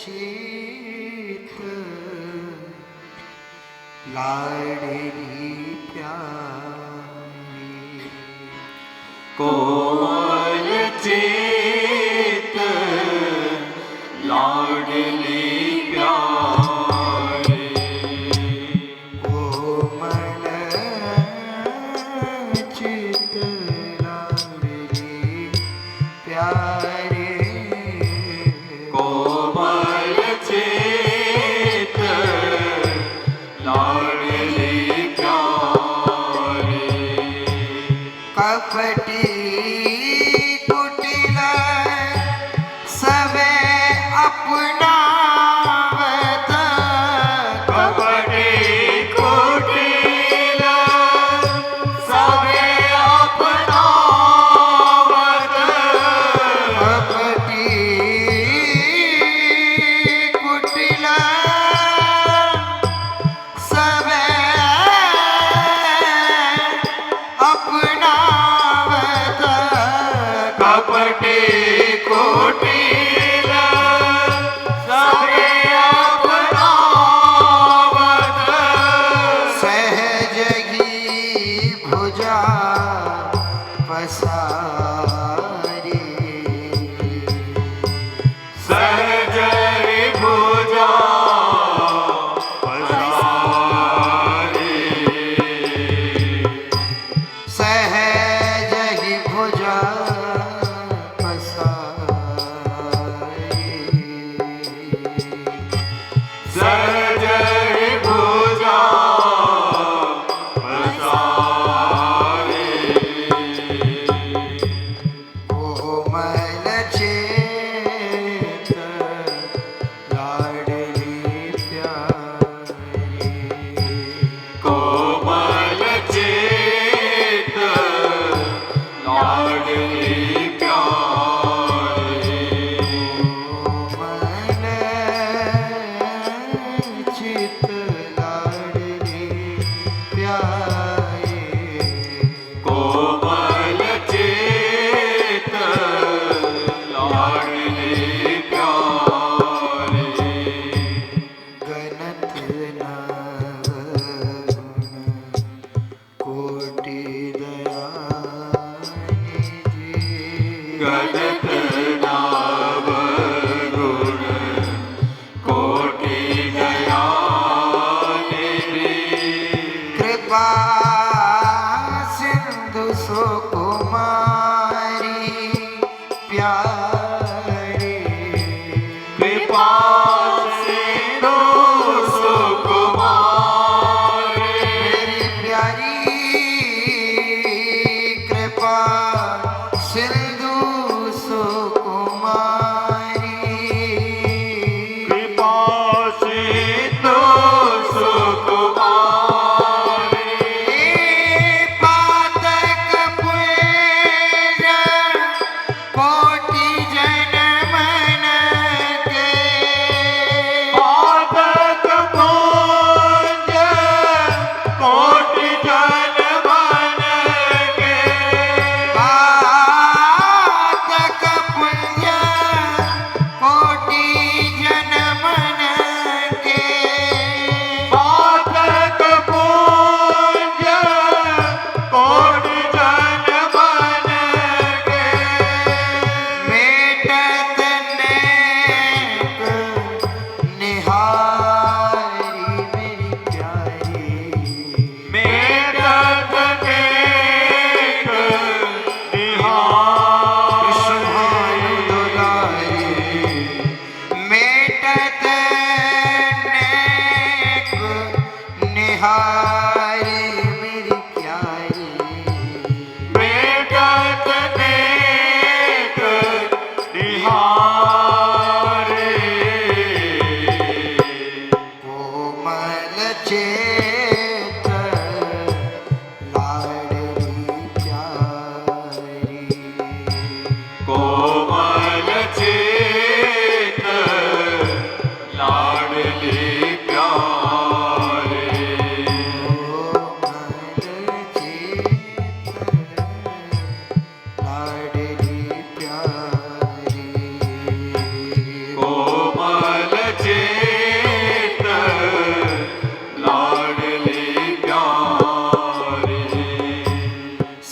चित लाडली प्यारी कोमल चित लाडली प्यारी कोमल चित लाडली प्यारी कोमल चित लाडली प्यारी कपटी कुटिल सबे अपनावत कपटी कुटिल सबे अपनावत कपटी कुटिल सबे अपनावत कपटी कुटिल सबे अपनावत सहज ही भुजा पसारी सहज भुजा पसारी सहज ही भुजा पसारी सहज भुजा पसारी कोमल चेत लाडली प्यारी कोमल चित लाडली प्यारी कोमल चित लाडली प्यारी कोमल चित लाडली प्यारी गणत नवगुण कोटि दयानिधि गणत नाम गुण कोटि दयानिधि कृपा सिंधु सुकुमारी प्यारी कृपा सिंधु सुकुमारी मेरी प्यारी कृपा सिंधु सुकुमारी कृपा सिंधु सुकुमारी पातक पुण्य कोटि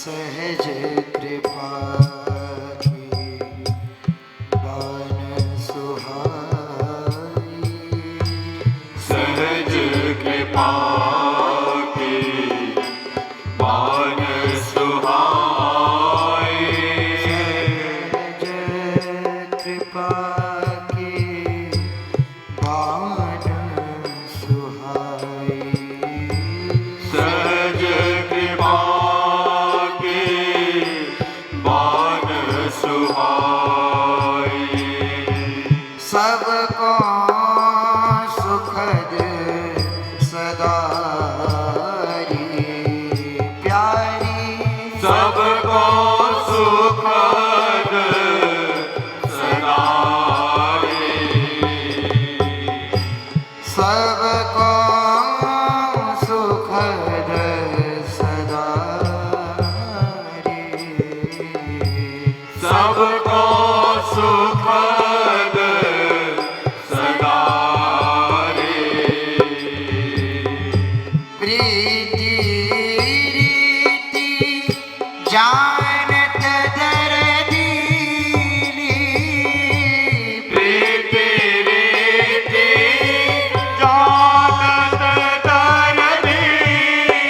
सहज कृपा की बान सुहाई। सहज कृपा की बान सुहाई। सहज कृपा की बान सुहाई। सहज कृपा की बान सुहाई। सबको सुखद सदा री प्यारी। सबको सुखद सदा रे। सबको सुखद सदा रे। सबको सुखद सदा रे। प्रीति रीति जानत दर्दीनी। प्रीति रीति जानत दर्दीनी।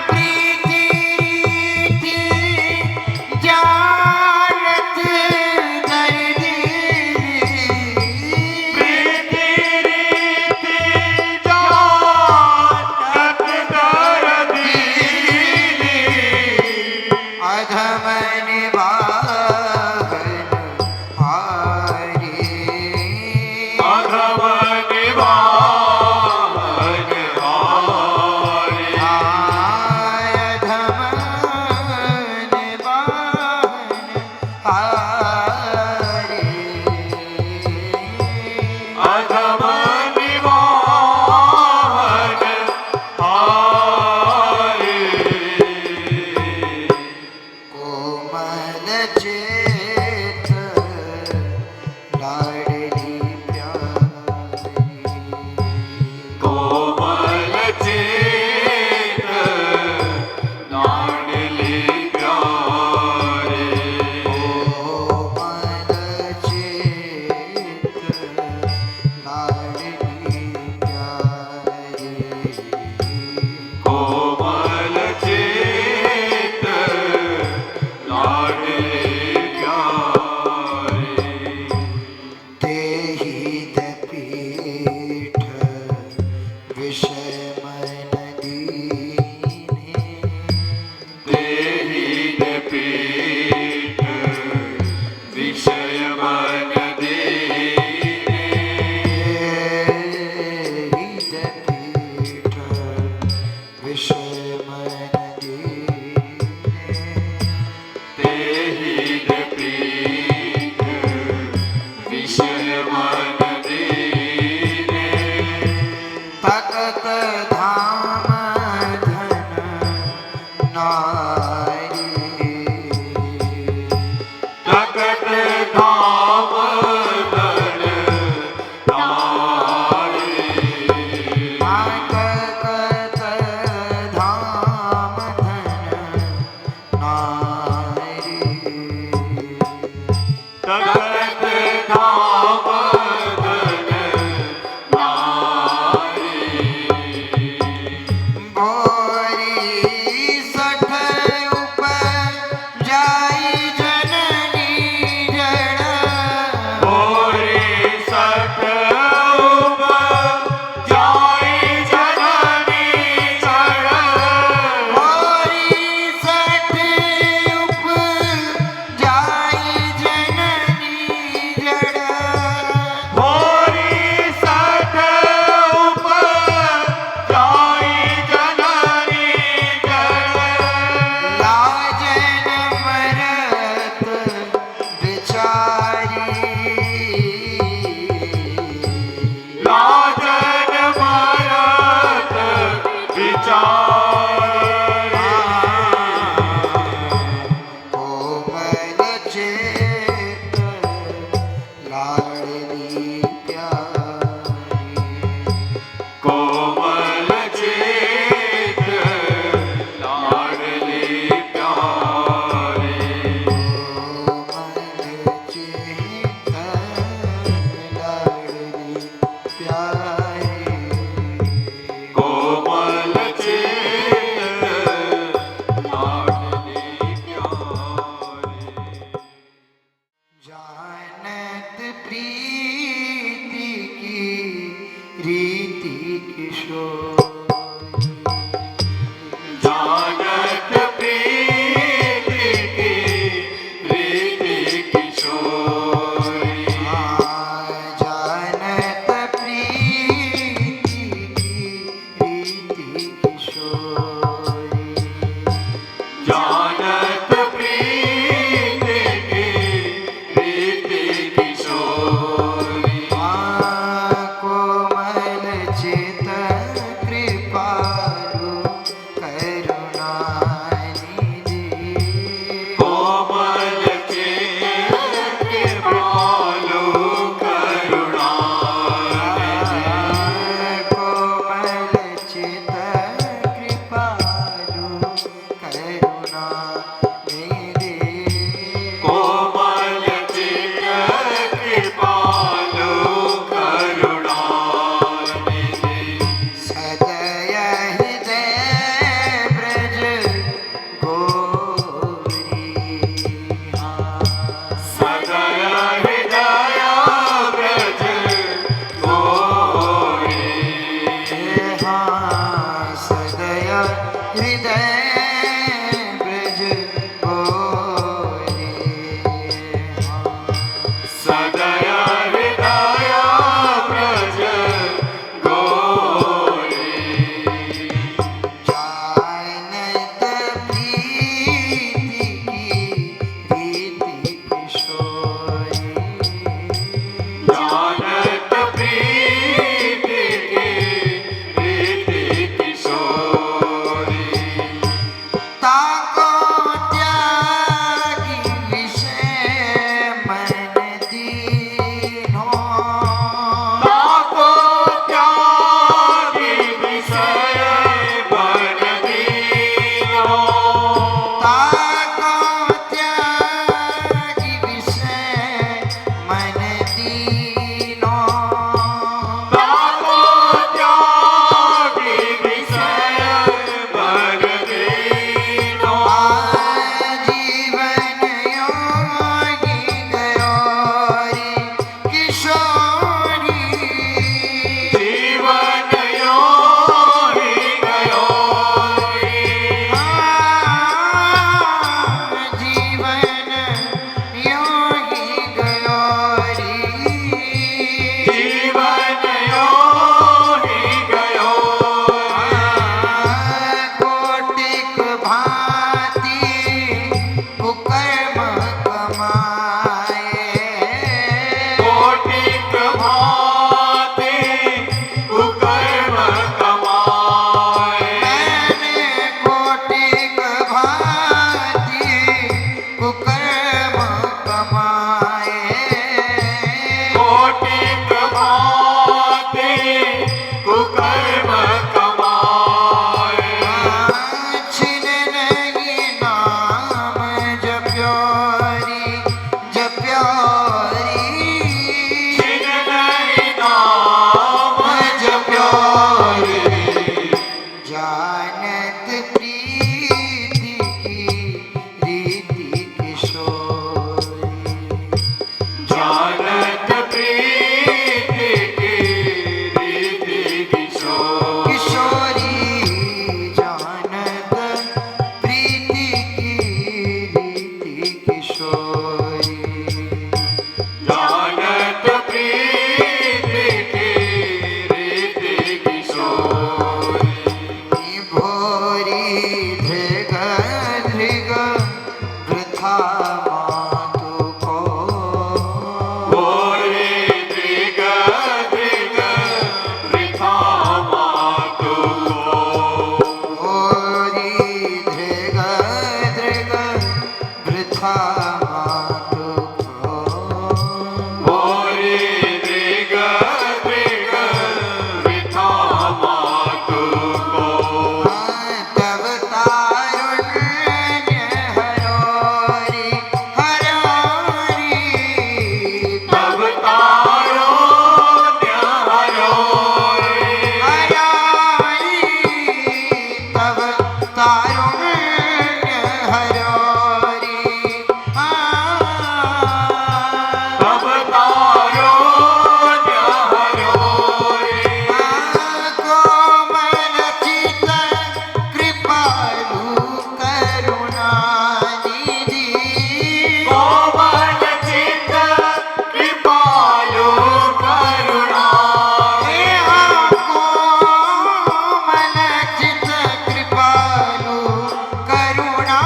प्रीति रीति जानत दर्दीनी। प्रीति रीति जानत दर्दीनी। अधम निवाहन हारी। अधम निवाहन हारी। अधम निवाहन हारी। अधम निवाहन हारी। कोमल चेत लाडली प्यारी। कोमल चेत लाडली प्यारी। कोमल चेत लाडली प्यारी। कोमल चेत लाडली प्यारी। तेहि दपीठ विषय मन दीने। तेहि पीठ विषय मन दीने। तेहि दपीठ विषय मन दीने। तेहि पीठ विषय मन दीने। तकत धाम धन नारी। तकत धाम धन नारी। तकत धाम धन नारी। तकत धाम धन नारी। भोरी सठ करुणा निधि कोमल चित कृपालु करुणानिधि सदय हृदय ब्रज गौरी सदय हृदय ब्रज गोरी सदय हृदय ब्रज गौरी सदय हृदय ब्रज गोरी जानत प्रीति की प्रीति किशोरी जानत प्रीति की प्रीति किशोरी ताको त्यागी विषय मन दीनो ताको त्यागी विषय बन दीनो ताको त्यागी विषय मन दीनो ताको त्यागी विषय बन दीनो जीवन योगी गयोरी किशोरी जीवन योगी गयोरी जीवन योगी गयोरी जीवन योगी गयोरी कोटिक भांति कुकर्म कमाए कोटिक भांति कुकर्म कमाए मैंने कोटिक भांति कुकर्म कमाए कोटिक भांति कुकर्म कमाए छिन नहीं नाम जप्योरी जप्योरी छिन नहीं नाम जप्योरी जानत प्रीति की रीति किशोरी जानत प्रीति की रीति किशोरी किशोरी जानत प्रीति की रीति किशोरी जानत प्रीति की रीति किशोरी भोरी धृग धृग वृथा मातु को भोरे दृग दृग वृथा मातु को भोरी धृग धृग वृथा मातु को भोरे दृग दृग वृथा मातु को तब तारुण्य हरोरी हरोरी तब तारुण्य हरोरी हरोरी तब तारुण्य हरोरी तब तारुण्य हरोरी कोमल चित कृपालु करुणा निधि कोमल चित कृपालु करुणा कोमल चित कृपालु करुणा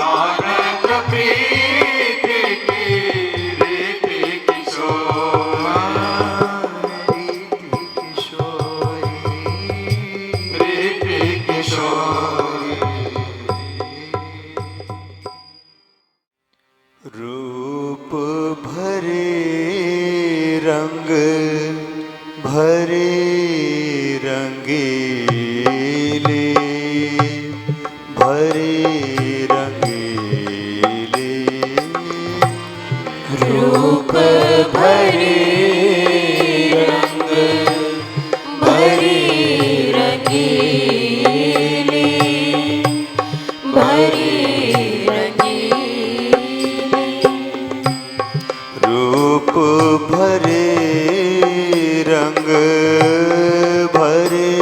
आनंद प्रीत की रीत किशोरी रीत किशोरी रूप भरे रंग भरे रंगीले भरे रंगीले रूप भरे रंग भरे रंगीले भरे रंगीले रूप भरे रंग भरे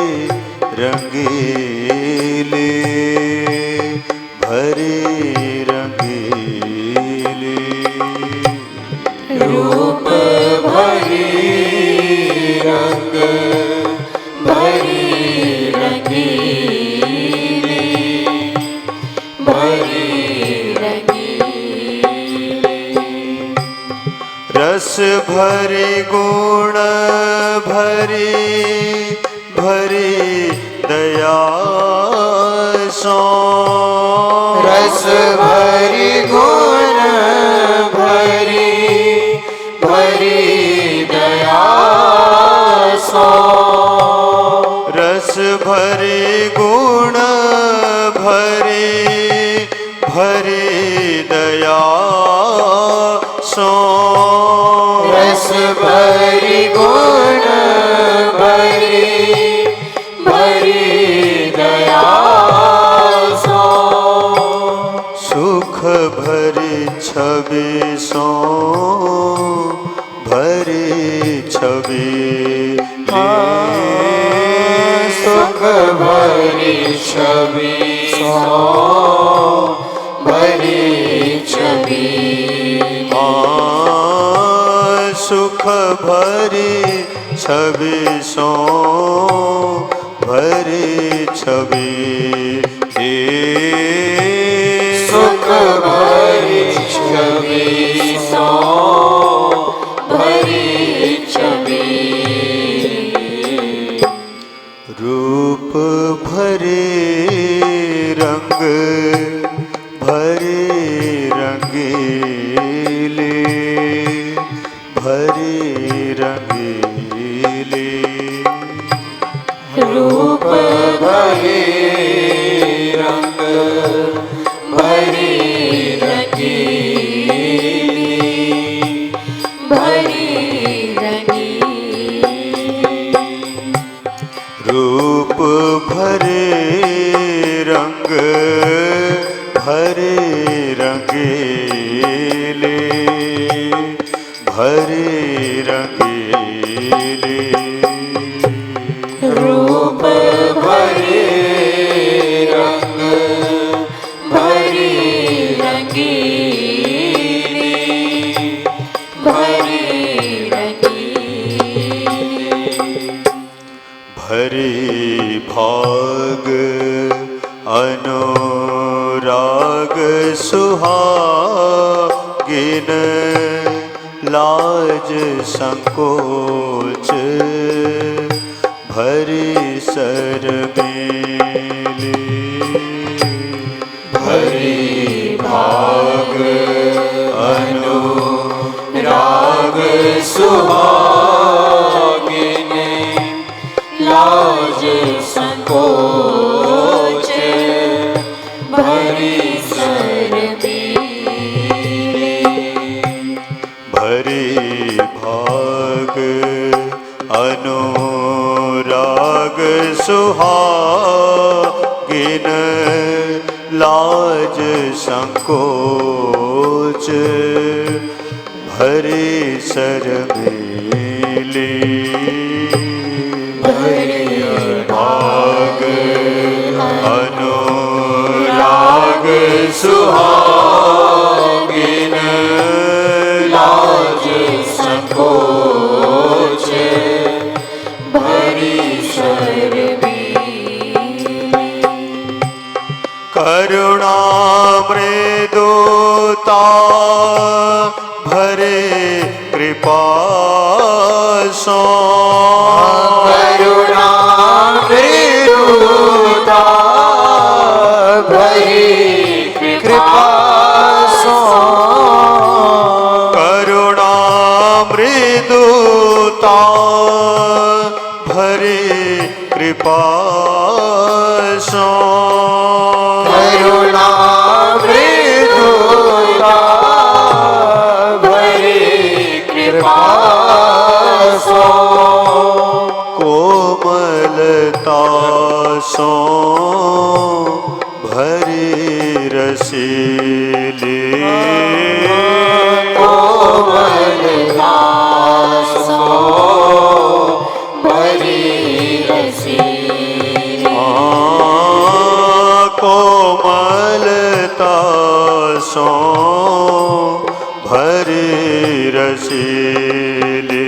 रंगीले भरे रंगीले रूप भरे रंग भरे रंगीले भरे रंगीले रस भरे गुण भरे भरे दया सो रस भरे गुण भरे भरे दया सो रस भरे गुण भरे भरे दया सो रस भरे गुण भरे भरे दया सो सुख भरे छवि सो भरे छवि सुख भरी छवि सो भरी छवि सुख भरी छवि सो भरी छवि सुख भरी छवि सो भरी छवि रूप भरे रंग भरे रंगीले भरे रंगीले रूप भरे रंग भरे रंगीले भरे रंगीले रूप भरे रंग भरे रंगीले भरे रंगीले रूप भरे रंग भरे रंगीले भरे रंगीले भरे भाग अनुराग सुहागिन लाज संकोच भरी शर्मिली भरे भाग अनुराग सुहागिन लाज संकोच भरी शर्मिली भरे भाग अनुराग सुहागिन लाज संकोच भरे शर्मिली भरे भाग अनुराग सुहागिन लाज संकोच भरी शर्मिली करुणामृत मृदुता भरे कृपा सो करुणा मृदुता भरी कृपा सो करुणा मृदुता भरे कृपा सो करुणा मृदुता भरी कृपा सो कोमलता सो भरे रसीले कोमलता सो भरी रसीले कोमलता सो भरे रसीले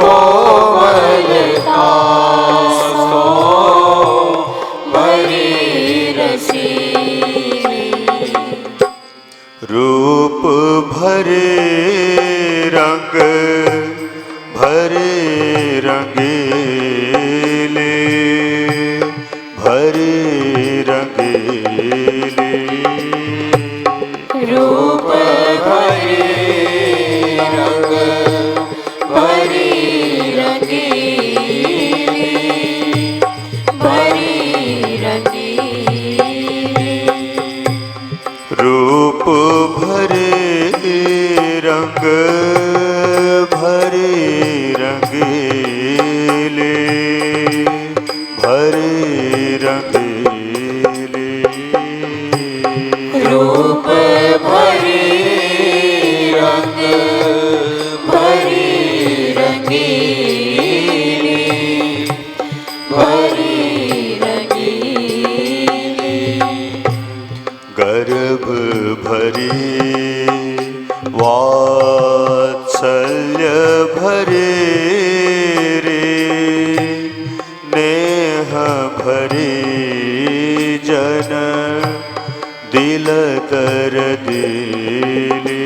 कोमलता सो भरी रसीले रूप भरे रंग भरे रंगीले भरे रंगीले रूप भरे रंग भरी रंगीले भरी रंगीले रूप भरे रंग भरे रंगीले भरे रंगीले रूप भरे रंग भरी रंगीले भरी रंगीले गर्भ भरी वात्सल्य भरे रे नेह भरे जन दिल दर दिले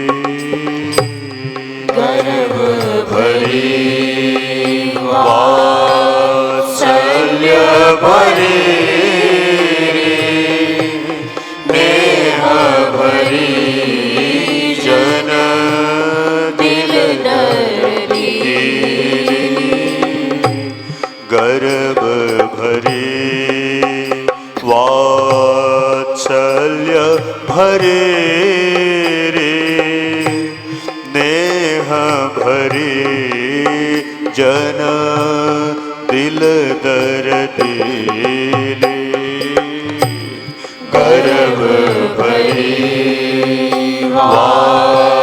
गर्भ भरी वात्सल्य भरे नेह भरी जन दिल गर्भ भरे वात्सल्य भरे रे नेह भरे जन दिल दर दिले गर्भ भरे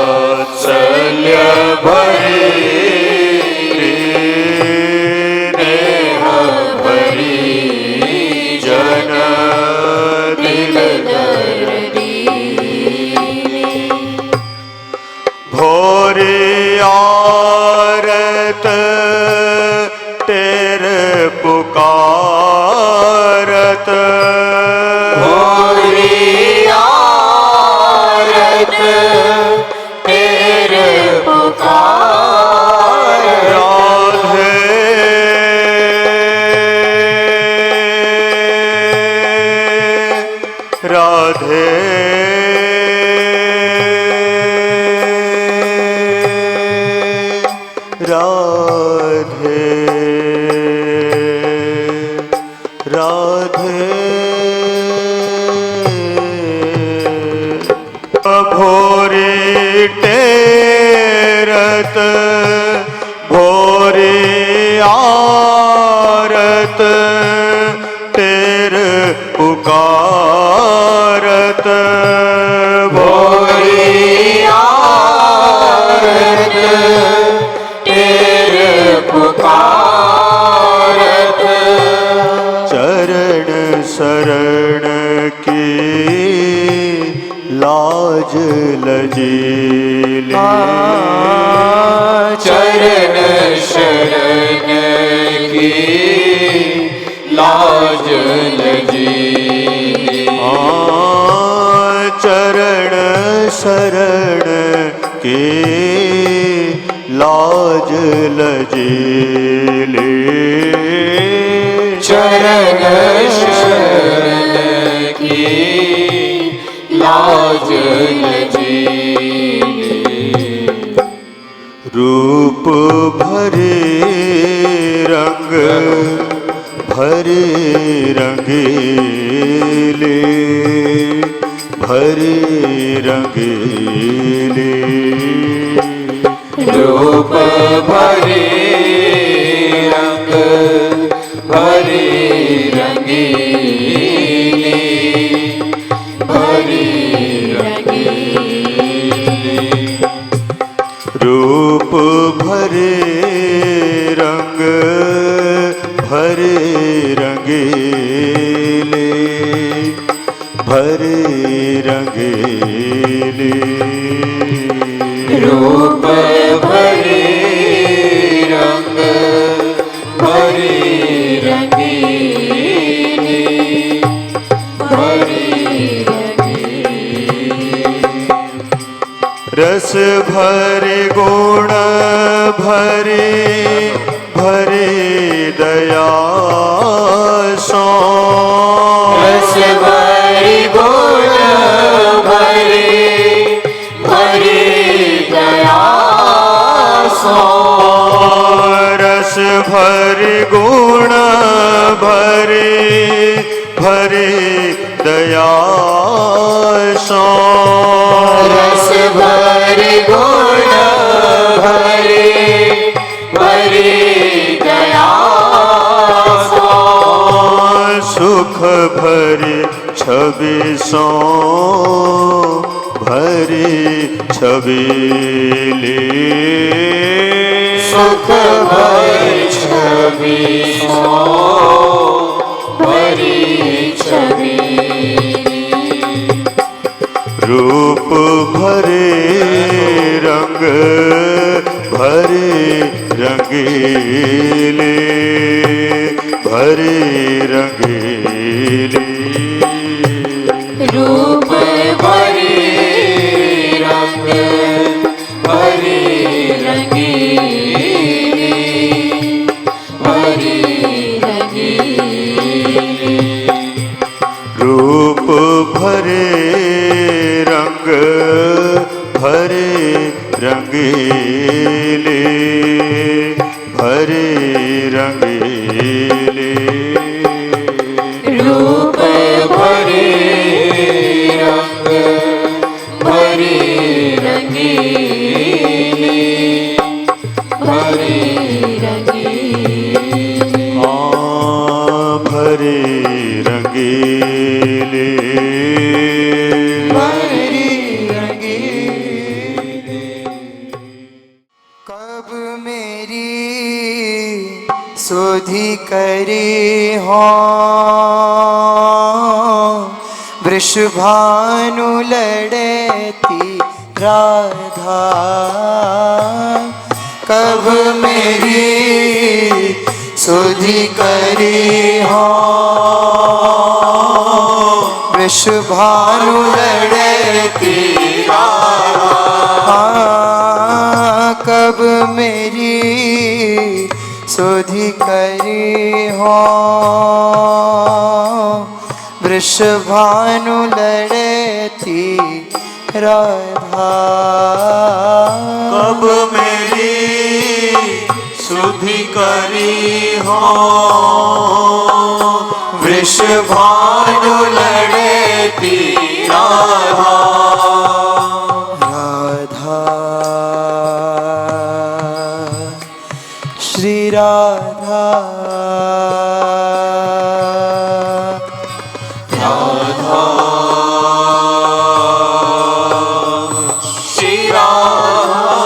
वात्सल्य भरे रे नेह भरी जन दिल दर भोरे आरत तेरे पुकारत भोरे आरत तेरे पुकार राधे राधे राधे भोरे टेरत भोरे आरत तेर पुकारत भोरे आरत तेरे पुकारत चरण शरण की लाज लजीले चरण शरण की लाज लजी चरण शरण के लाज लजेले चरण शरण की लाज लजेले रूप भरे रंग भरे रंगीले भरे रंगीले रूप भरे रंग भरे रंगीले भरे रंगीले रूप भरे रंग भरे रंगीले भरे रंगीले रूप भरे रंग भरे रंगीले भरे रंगीले रस भरे गुण भरे भरे दया सो रस भरे गुण भरे भरे दया सो रस भरे गुण भरे भरे दया सो रस भरे गुण भरे भरे दया सो सुख भरे छवि सो भरे छबीले सुख भरे छवि सो भरे छबीले रूप भरे रंग भरे रंगीले भरे रंगीले रूप भरे रंग भरे रंगीले भरे रंगीले रूप भरे रंग भरे रंगीले भरे रंगीले रूप भरे रंग भरे रंगीले भरे रंगीले भरे रंगीले भरे रंगीले कब मेरी सुधि करी हो वृषभानु लड़ती राधा कब मेरी सुधि करी हो वृषभानु लड़ती राधा कब मेरी सुधि करी हो वृषभानु लड़ती राधा कब मेरी सुधि करी हो वृषभानु लड़ती राधा राधा श्री राधा राधा श्री राधा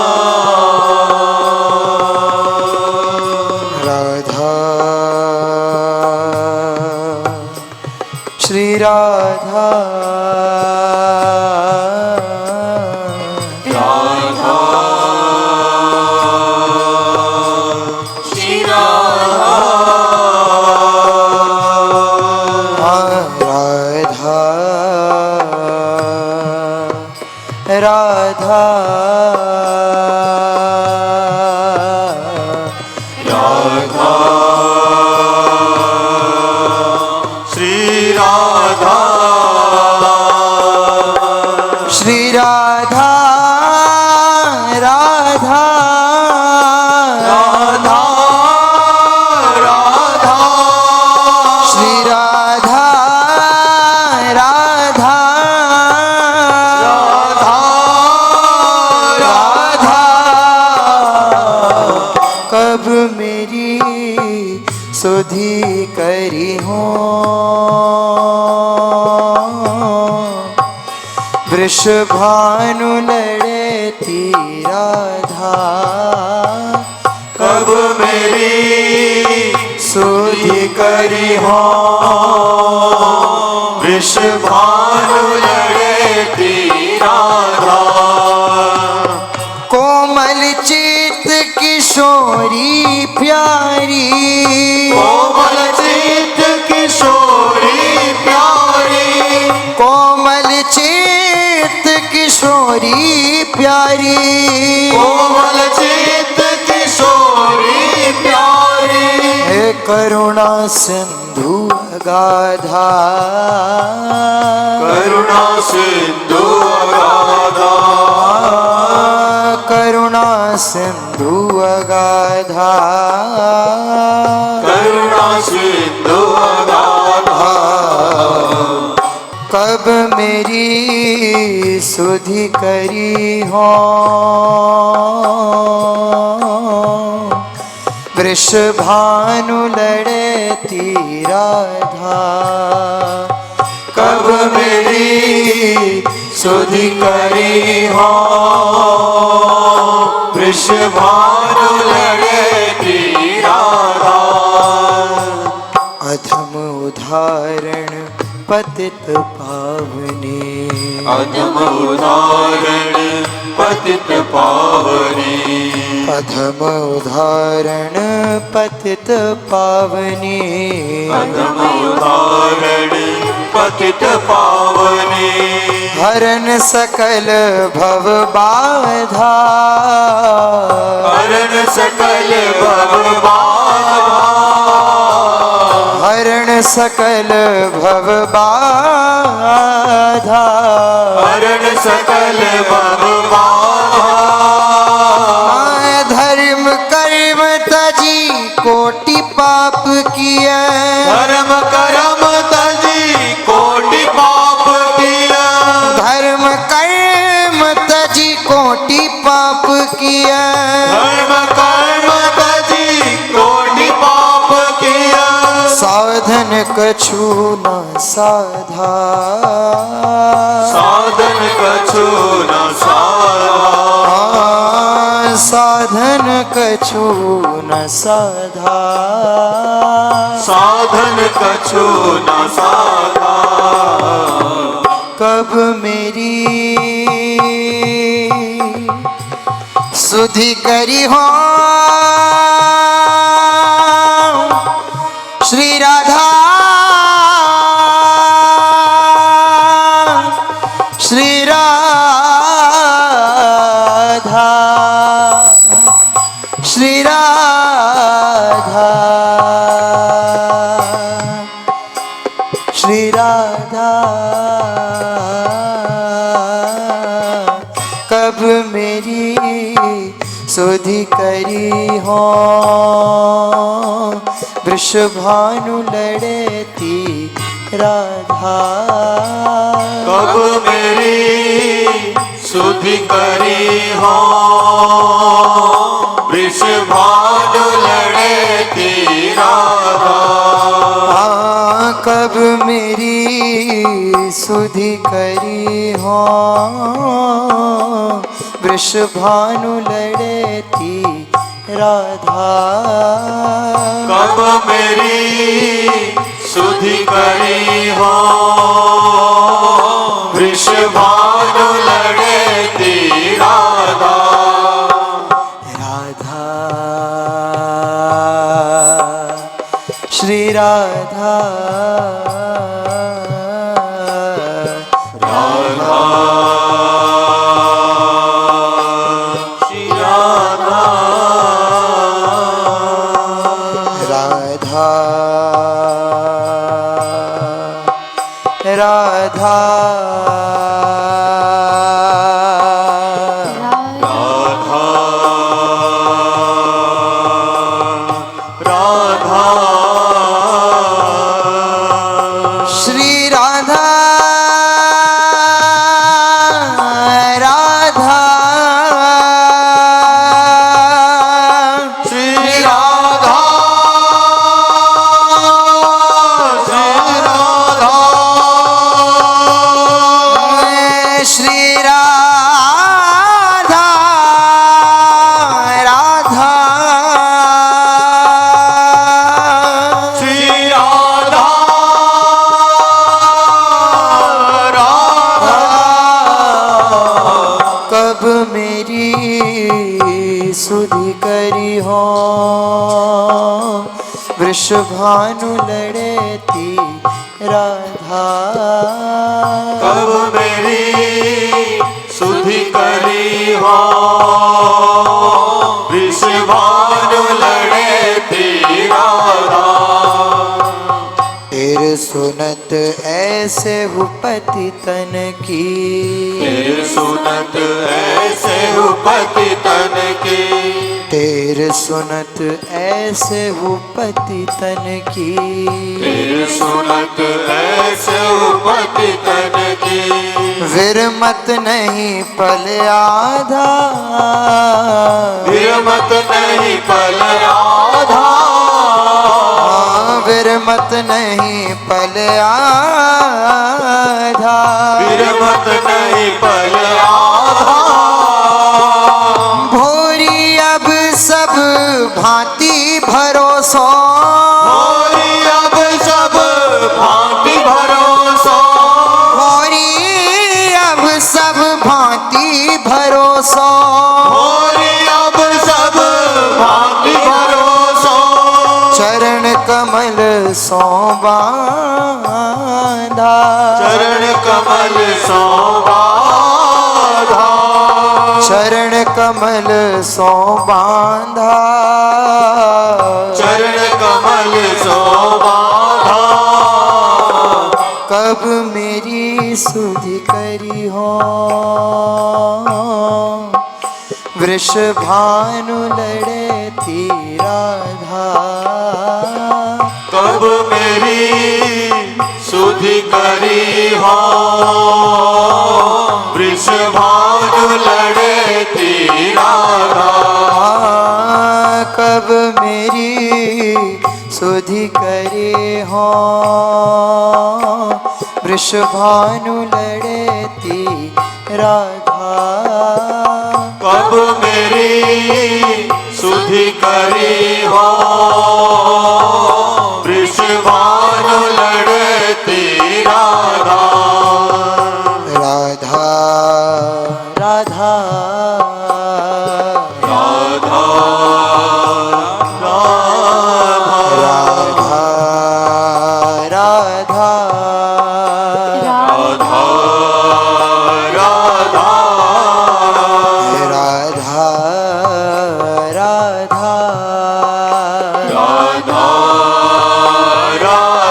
राधा श्री राधा राधा राधा श्री राधा श्री राधा राधा राधा राधा श्री राधा राधा राधा कब मेरी सुधि करी हो वृषभानु लड़ती राधा कब मेरी सुधि करी हो वृषभानु लड़ती राधा कोमल चित किशोरी प्यारी कोमल चित किशोरी प्यारी कोमल चित किशोरी प्यारी कोमल चित किशोरी प्यारी हे करुणा सिंधु अगाधा करुणा सिंधु अगाधा करुणा सिंधु अगाधा करुणा सिंधु अगाधा कब मेरी सुधि करी हो वृषभानु लड़ती राधा कब मेरी सुधि करी हो वृषभानु लड़ती राधा अधम उदाहरण पतित पावनी अधम उदाहरण पतित पावनी अधम उदाहरण पतित पावनी अधम उदाहरण पतित पावनी हरन सकल भव बाधा हरण सकल भव बाधा हरण सकल भव बाधा हरण सकल भव बाधा धर्म कर्म तजी कोटि पाप किया धर्म कर्म तजी कोटि पाप किया धर्म कर्म तजी कोटि पाप किया धर्म कर्म तजी कोटि पाप किया साधन कछु न साधा साधन कछु न साधा साधन कछु न साधा साधन कछु न साधा कब मेरी सुधि करी हो श्री राधा श्री राधा श्री राधा श्री राधा कब मेरी सुधि करी हो वृषभानु लड़ती राधा कब मेरी सुधि करी हो वृषभानु लड़ती राधा कब मेरी सुधि करी हो वृषभानु लड़ती राधा कब मेरी सुधि करी हो वृषभानु लड़ती राधा राधा श्री राधा राधा श्री राधा राधा श्री राधा राधा कब मेरी सुधि करी हो वृषभानु लड़ती राधा कब मेरी सुधि करी हो वृषभानु लड़ती राधा तेरे सुनत ऐसे हुपति तन की तेरे सुनत ऐसे उपति तन की तेरे सुनत ऐसे हुपति तन की तेरे सुनत ऐसे उपति तन की विरमत नहीं पल आधा विरमत नहीं पल आधा विरमत नहीं पल आधा विरमत नहीं पल आधा भोरी अब सब भांति भरोसो होरी अब सब भांति भरोसा भोरी अब सब भांति भरोसो होरी अब सब भांति भरोसा चरण कमल सो बांधा चरण कमल सो बाधा चरण कमल सो बांधा चरण कमल सो बाधा कब मेरी सुधि करी हो वृषभानु लड़ती राधा कब मेरी सुधि करी हो वृषभानु लड़ती राधा कब मेरी सुधि करे हो वृषभानु लड़ती राधा कब मेरी सुधि करी हो वृषभानु लड़ती राधा राधा राधा राधा राधा राधा राधा राधा राधा राधा राधा राधा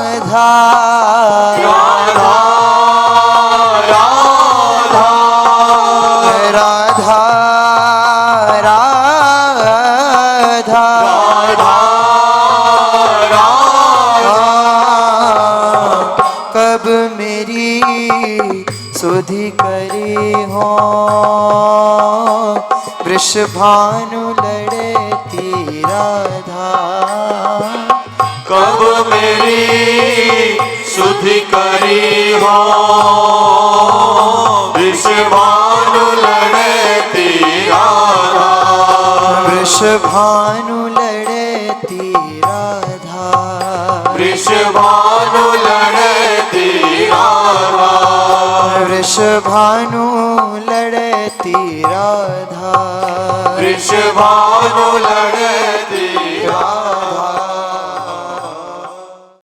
राधा राधा राधा राधा राधा राधा कब मेरी सुधि करी हो वृषभानु लड़ती राधा कब मेरी सुधि करी हो वृषभानु लड़ती राधा वृषभानु लड़ती राधा वृषभानु लड़ती राधा वृषभानु लड़ती राधा वृषभानु लड़ती